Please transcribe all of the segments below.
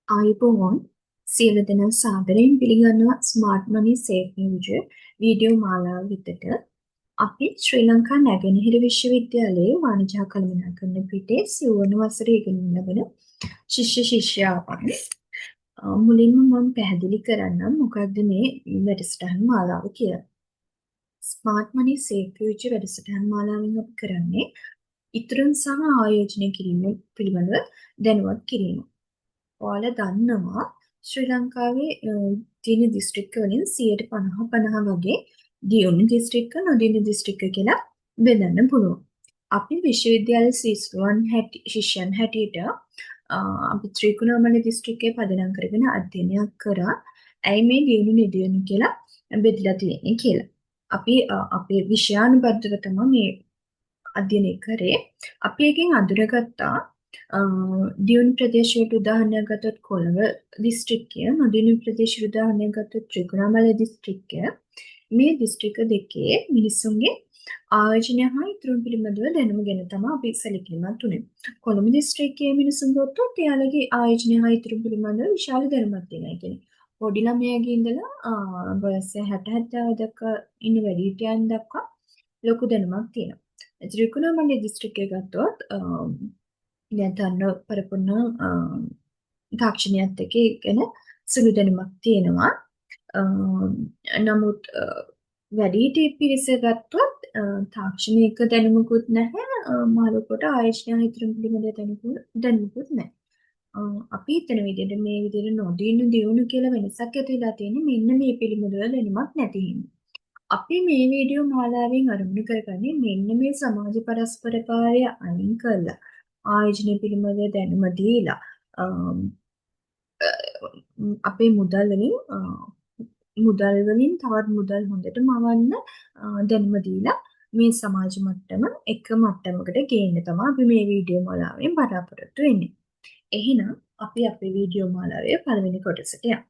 ආයුබෝවන් සියලු දෙනා සාදරයෙන් පිළිගන්නවා ස්මාර්ට් මනි සේෆ් නිවුජ වීඩියෝ මාලාව වෙතට. අපි ශ්‍රී ලංකා නැගෙනහිර විශ්වවිද්‍යාලයේ වාණිජ හා කළමනාකරණ පිටේ සිවුවන වසරේ ඉගෙනීම ලබන ශිෂ්‍ය ශිෂ්‍යාවන්. මුලින්ම මම පැහැදිලි කරන්නම් මොකක්ද මේ වැඩසටහන් මාලාව කියලා. ස්මාර්ට් මනි සේෆ් නිවුජ වැඩසටහන් මාලාවෙන් අපි කරන්නේ ඉතුරුන් සහ ආයෝජනය කිරීම පිළිබඳව දැනුවත් කිරීම. ඔයාලා දන්නවා ශ්‍රී ලංකාවේ තියෙන දිස්ත්‍රික්ක වලින් 50% වගේ දියුණු දිස්ත්‍රික්ක නොදියුණු දිස්ත්‍රික්ක කියලා බෙදන්න පුළුවන්. අපි විශ්වවිද්‍යාල ශිෂ්‍යයන් හැටියට අපි ත්‍රිකුණාමලය දිස්ත්‍රික්කයේ පදනම් කරගෙන අධ්‍යයනයක් කරා. ඇයි මේ දියුණු නිදියුණු කියලා බෙදලා තියෙන්නේ කියලා. අපි අපේ විෂයානුබද්ධව තමයි මේ අධ්‍යයනය කරේ. අපි එකෙන් අඳුරගත්තා දියුණු ප්‍රදේශයට උදාහරණයක් ගත්තොත් කොළඹ දිස්ත්‍රික්කය, නොදියුණු ප්‍රදේශයට උදාහරණයක් ගත්තොත් ත්‍රිකුණාමලය දිස්ත්‍රික්කය. මේ දිස්ත්‍රික්ක දෙකේ මිනිසුන්ගේ ආයෝජනය හා ඉතුරුන් පිළිබඳව දැනුම ගැන තමයි අපි සැලකිලිමත් වුණේ. කොළඹ දිස්ත්‍රික්කයේ මිනිසුන් ගත්තොත් එයාලගේ ආයෝජනය හා ඉතුරුන් පිළිබඳව විශාල දැනුමක් තියෙනවා. ඒ කියන්නේ පොඩි ළමයාගේ ඉඳලා වයස 60 70 දක්වා ඉන්න වැඩිහිටියන් දක්වා ලොකු දැනුමක් තියෙනවා. ත්‍රිකුණාමලය දිස්ත්‍රික්කය ගත්තොත් දන්න පරිපූර්ණ තාක්ෂණයත් එක්ක ගැන සුළු දැනුමක් තියෙනවා. නමුත් වැඩිහිටි පිරිස ගත්තොත් තාක්ෂණික දැනුමකුත් නැහැ. මාළුකොට ආයෝජන ඉදිරි පිළිබඳ දැනුමකුත් නැහැ. අපි හිතන විදිහට මේ විදිහට නොදියුණු දියුණු කියලා වෙනසක් ඇති වෙලා තියෙන්නේ මෙන්න මේ පිළිබඳව දැනුමක් නැති හින්දා. අපි මේ වීඩියෝ මාලාවෙන් අරමුණු කරගන්නේ මෙන්න මේ සමාජ පරස්පරකාරය අයින් කරලා ආයෝජන පිළිබඳව දැනුම දීලා අපේ මුදල් වලින් තවත් මුදල් හොඳට මවන්න දැනුම දීලා මේ සමාජ මට්ටම එක මට්ටමකට ගේන්න තමයි අපි මේ වීඩියෝ මාලාවෙන් බලාපොරොත්තු වෙන්නේ. එහෙනම් අපි අපේ වීඩියෝ මාලාවේ පළවෙනි කොටසට යමු.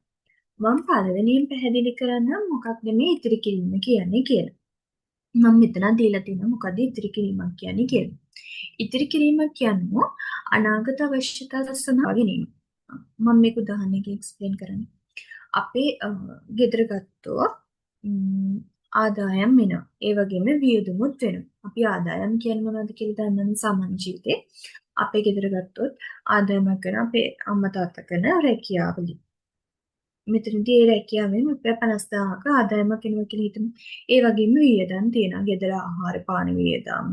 මම පළවෙනියෙන් පැහැදිලි කරන්නම් මොකක්ද මේ ඉතිරි කිරීම කියන්නේ කියලා. මම මෙතන දීලා තියෙනවා මොකද ඉතිරි කිරීමක් කියන්නේ කියලා. ඉතිරි කිරීමක් කියන්නේ අනාගත අවශ්‍යතා සඳහා ගැනීම. මම මේක උදාහරණයකින් එක්ස්ප්ලেইন කරන්නේ. අපේ ගෙදර ගත්තොත් ආදායම් වෙනවා. ඒ වගේම වියදමුත් වෙනවා. අපි ආදායම් කියන්නේ මොනවද කියලා දන්නවනේ සාමාන්‍ය ජීවිතේ. අපේ ගෙදර ගත්තොත් ආදායමක් කරන අපේ අම්මා තාත්තා කරන රැකියාවලින්. මෙතනදී ඒ රැකියාවෙන් රුපියල් 50000ක ආදායමක් එනවා කියලා හිතමු. ඒ වගේම වියදම් තියෙනවා. ගෙදර ආහාර පාන වියදම්,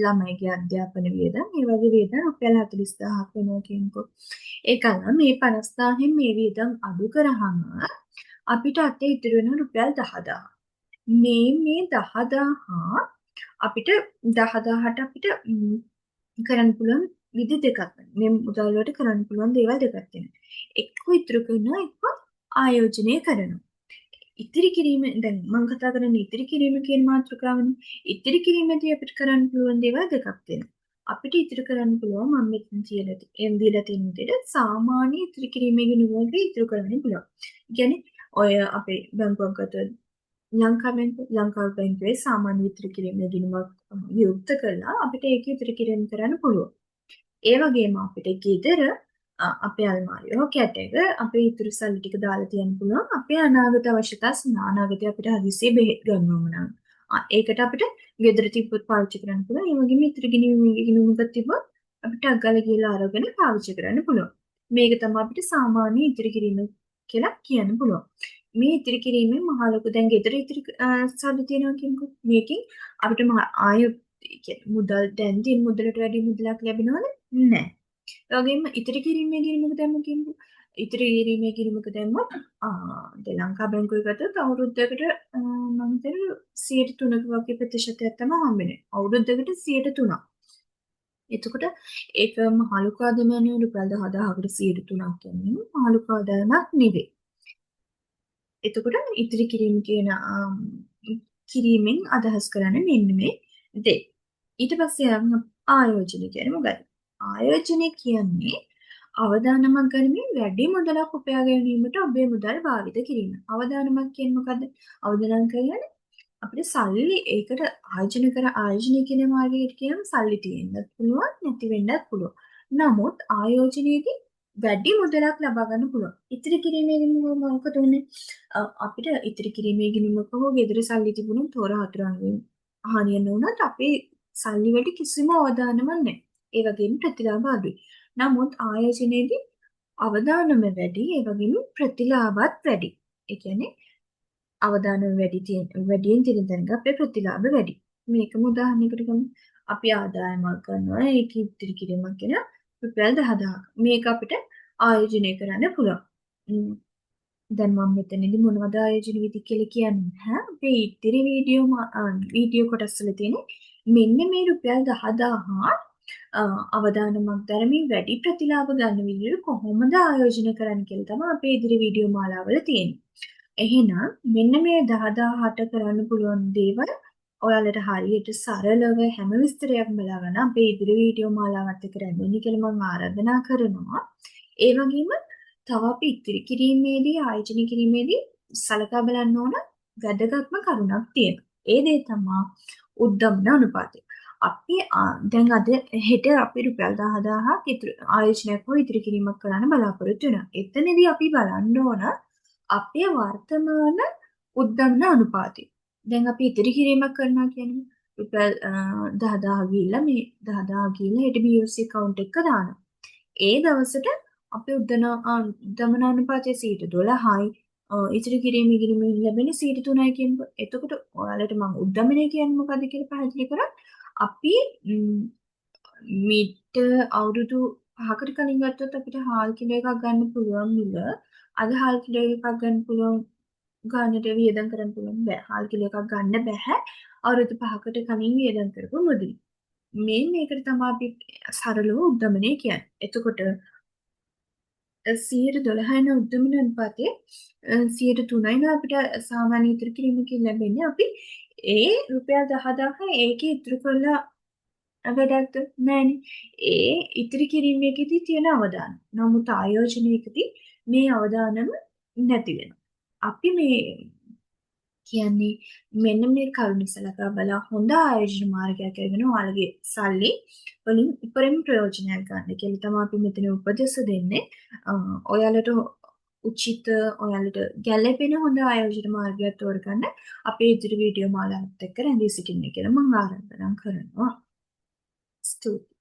ළමයිගේ අධ්‍යාපන වියදම්, ඒ වගේ වියදම් රුපියල් 40000ක් වෙනවා කියනකො. ඒකනම් මේ 50000න් මේ වියදම් අඩු කරාම අපිට අතේ ඉතුරු වෙන රුපියල් 10000. මේ 10000 අපිට 10000ට අපිට කරන්න පුළුවන් විදි දෙකක් තියෙනවා. මේ මුදල් වලට කරන්න පුළුවන් දේවල් දෙකක් තියෙනවා. එක්ක ඉතුරු කරනවා එක්ක ආයෝජනය කරනවා. ඉතිරි කිරීම දැන් මම කතා කරන්නේ ඉතිරි කිරීම කියන මාතෘකාවනේ. ඉතිරි කිරීමේදී අපිට කරන්න පුළුවන් දේවල් දෙකක් තියෙනවා. අපිට ඉතිරි කරන්න පුළුවන් මම මෙතන දීලා තියෙන විදිහට සාමාන්‍ය ඉතිරි කිරීමේ ගුණවලට ඉතිරි කරන්න පුළුවන්. කියන්නේ ඔය අපේ බැංකුවක් ගත්තොත් ලංකාව බැංකුවේ සාමාන්‍ය ඉතිරි කිරීමේ ගුණයක් විවෘත කරලා අපිට ඒක ඉතිරි කිරීම කරන්න පුළුවන්. ඒ වගේම අපිට ගෙදර අපේ අල්මාරිය හෝ කැටයක අපේ ඉතුරු සල්ලි ටික දාලා තියන්න පුළුවන්. අපේ අනාගත අවශ්‍යතා සඳහා අනාගතේ අපිට හදිසියෙ බෙහෙත් ගන්න ඕන නම් ඒකට අපිට ගෙදර තිබ්බොත් පාවිච්චි කරන්න පුළුවන්. ඒ වගේම ඉතුරු ගිණුමක් තිබ්බොත් අපිට අග්ගල ගිහලා අරගෙන පාවිච්චි කරන්න පුළුවන්. මේක තමයි අපිට සාමාන්‍ය ඉතිරි කිරීම කියලා කියන්න පුළුවන්. මේ ඉතිරි කිරීමෙන් මහ ලොකු දැන් ගෙදර ඉතිරි සල්ලි තියනවා කියනකො මේකෙන් අපිට මුදල් දැන් තියෙන මුදලට වැඩි මුදලක් ලැබෙනවද? නැහැ. ඒ වගේම ඉතිරි කිරීමේ ගිණුමක දැම්ම කියනකො ඉතිරි කිරීමේ ගිණුමක දැම්මොත් දැන් ලංකා බැංකුවේ ගත්තොත් අවුරුද්දකට මම හිතන්නේ 3% වගේ ප්‍රතිශතයක් තමයි හම්බෙන්නේ. අවුරුද්දකට 3%. එතකොට ඒක මහලු ආදායමනේ රුපියල් 10000කට 3%ක් කියන්නේ මහලු ආදායමක් නෙවෙයි. එතකොට ඉතිරි කිරීම කියන කිරීමෙන් අදහස් කරන්නේ මෙන්න මේ දේ. ඊට පස්සේ ආයෝජන කියන්නේ මොකක්ද? ආයෝජනය කියන්නේ අවදානමක් ගනිමින් වැඩි මුදලක් උපයා ගැනීමට ඔබේ මුදල් භාවිත කිරීම. අවදානමක් කියන්නේ මොකද්ද? අවදානම් කියන්නේ අපිට සල්ලි ඒකට ආයෝජනය කියන මාර්ගයට කියනම් සල්ලි තියෙන්නත් පුළුවන් නැති වෙන්නත් පුළුවන්. නමුත් ආයෝජනයේදී වැඩි මුදලක් ලබා ගන්න පුළුවන්. ඉතිරි කිරීමේ ගිණුම මොකද වෙන්නේ? අපිට ඉතිරි කිරීමේ ගිණුමක හෝ ගෙදර සල්ලි තිබුණොත් තොර හතුරන්ගෙන් හානිය නොවුනත් අපේ සල්ලි වලට කිසිම අවදානමක් නැහැ. ඒ වගේම ප්‍රතිලාභ අඩුයි. නමුත් ආයෝජනයේදී අවදානම වැඩි, ඒ වගේම ප්‍රතිලාභත් වැඩි. ඒ කියන්නේ අවදානම වැඩියෙන් තියෙන තැනක අපේ ප්‍රතිලාභ වැඩි. මේකම උදාහරණයකට ගමු. අපි ආදායමක් කරනවා ඒක ඉතිරි කිරීමක් කියන රුපියල් 10000ක්. මේක අපිට ආයෝජනය කරන්න පුළුවන්. ම්, දැන් මම මෙතනදී මොනවද ආයෝජන විදි කියලා කියන්නේ නැහැ. අපේ ඉතිරි වීඩියෝ කොටස් වල තියෙන මෙන්න මේ රුපියල් 10000 අවදානමක් දරමින් වැඩි ප්‍රතිලාභ ගන්න විදිහට කොහොමද ආයෝජනය කරන්න කියලා තමයි අපේ ඉදිරි වීඩියෝ මාලාවල තියෙන්නේ. එහෙනම් මෙන්න මේ 10000ට කරන්න පුළුවන් දේවල් ඔයාලට හරියට සරලව හැම විස්තරයක් බලා ගන්න අපේ ඉදිරි වීඩියෝ මාලාවත් එක්ක රැඳෙන්න කියලා මම ආරාධනා කරනවා. ඒ වගේම තව අපි ඉතිරි කිරීමේදී ආයෝජනය කිරීමේදී සලකා බලන්න ඕන වැදගත්ම කරුණක් තියෙනවා. ඒ දේ තමයි උද්දමන අනුපාතය. අපි දැන් අද හෙට අපි රුපියල් 10000ක් ඉතුරු ආයෝජනයක් හෝ ඉතිරි කිරීමක් කරන්න බලාපොරොත්තු වෙනවා. එතනදී අපි බලන්න ඕන අපේ වර්තමාන උද්දමන අනුපාතය. දැන් අපි ඉතිරි කිරීමක් කරනවා කියන්නේ රුපියල් 10000 ගිහිල්ලා මේ 10000 ගිහිල්ලා හෙට BOC account එක දානවා. ඒ දවසට අපේ උද්දමන අනුපාතය 12යි ඉතිරි කිරීමේ ගිණුමින් ලැබෙන 3යි කියනකොට එතකොට ඔයාලට මම උද්දමනය කියන්නේ මොකද්ද කියලා පැහැදිලි කරා. අපි මීට අවුරුදු 5කට කලින් ගත්තොත් අපිට හාල් කිලෝ එකක් ගන්න පුළුවන් මිල අද හාල් කිලෝ එකක් ගන්න පුළුවන් ගානට වියදම් කරන්න පුළුවන් බෑ. හාල් කිලෝ එකක් ගන්න බෑ අවුරුදු 5කට කලින් වියදම් කරපු මුදල්. මේකට තමයි අපි සරලව උද්දමනය කියන්නේ. එතකොට 12 යන උද්දමන අනුපාතයේ 3යි අපිට සාමාන්‍ය ඉතුරු කිරීමකින් ලැබෙන්නේ අපි ඒ රුපියල් 10000 ඒකේ ඉතුරු කරලා වැඩක් නෑනේ. ඒ ඉතිරි කිරීමේදී තියෙන අවදානම්. නමුත් ආයෝජනයකදී මේ අවදානම නැති වෙනවා. අපි මේ කියන්නේ මෙන්න මේ කරුණු සලකා බලා හොඳ ආයෝජන මාර්ගයක් අරගෙන ඔයාලගේ සල්ලි වලින් උපරිම ප්‍රයෝජනයක් ගන්න කියලා තමයි අපි මෙතන උපදෙස් දෙන්නේ. ඔයාලට උචිත ඔයාලට ගැළපෙන හොඳ ආයෝජන මාර්ගයක් තෝරගන්න අපේ ඉදිරි වීඩියෝ මාලාවත් එක්ක රැඳී සිටින්න කියලා මම ආරාධනා කරනවා. ස්තුතියි.